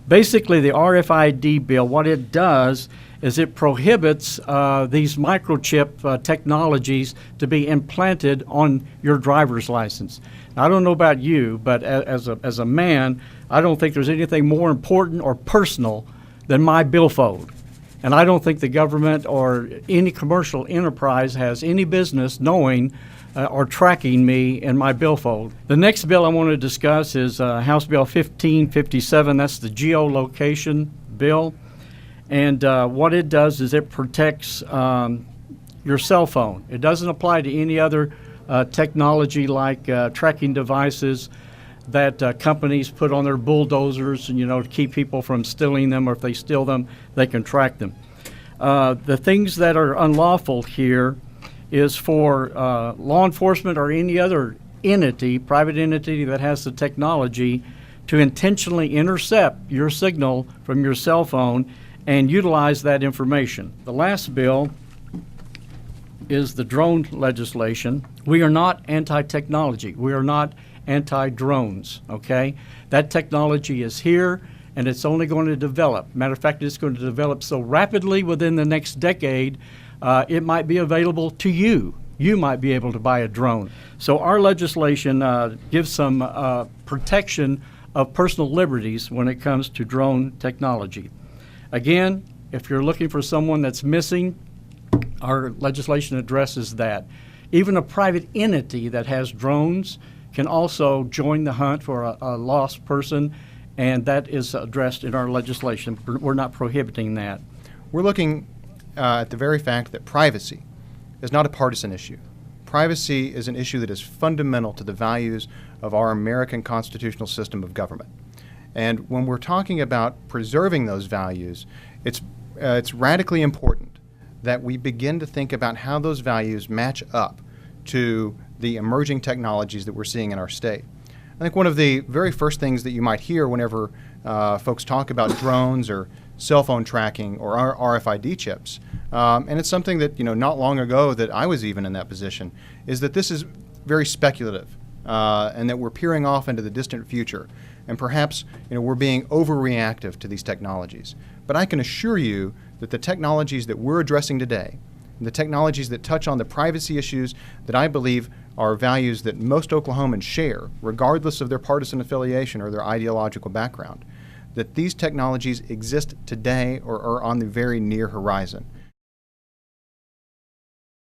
Basically, the RFID bill, what it does is it prohibits these microchip technologies to be implanted on your driver's license. Now, I don't know about you, but as a man, I don't think there's anything more important or personal than my billfold. And I don't think the government or any commercial enterprise has any business knowing or tracking me in my billfold. The next bill I want to discuss is House Bill 1557. That's the geolocation bill. And what it does is it protects your cell phone. It doesn't apply to any other technology like tracking devices that companies put on their bulldozers, and, to keep people from stealing them, or if they steal them, they can track them. The things that are unlawful here is for law enforcement or any other entity, private entity that has the technology to intentionally intercept your signal from your cell phone and utilize that information. The last bill is the drone legislation. We are not anti-technology. We are not anti-drones, okay? That technology is here, and it's only going to develop. Matter of fact, it's going to develop so rapidly within the next decade, it might be available to you. You might be able to buy a drone. So our legislation gives some protection of personal liberties when it comes to drone technology. Again, if you're looking for someone that's missing, our legislation addresses that. Even a private entity that has drones can also join the hunt for a lost person, and that is addressed in our legislation. We're not prohibiting that. We're looking at the very fact that privacy is not a partisan issue. Privacy is an issue that is fundamental to the values of our American constitutional system of government. And when we're talking about preserving those values, it's radically important that we begin to think about how those values match up to the emerging technologies that we're seeing in our state. I think one of the very first things that you might hear whenever folks talk about drones or cell phone tracking or RFID chips, and it's something that, not long ago that I was even in that position, is that this is very speculative and that we're peering off into the distant future. And perhaps, we're being overreactive to these technologies. But I can assure you that the technologies that we're addressing today, and the technologies that touch on the privacy issues that I believe are values that most Oklahomans share, regardless of their partisan affiliation or their ideological background, that these technologies exist today or are on the very near horizon.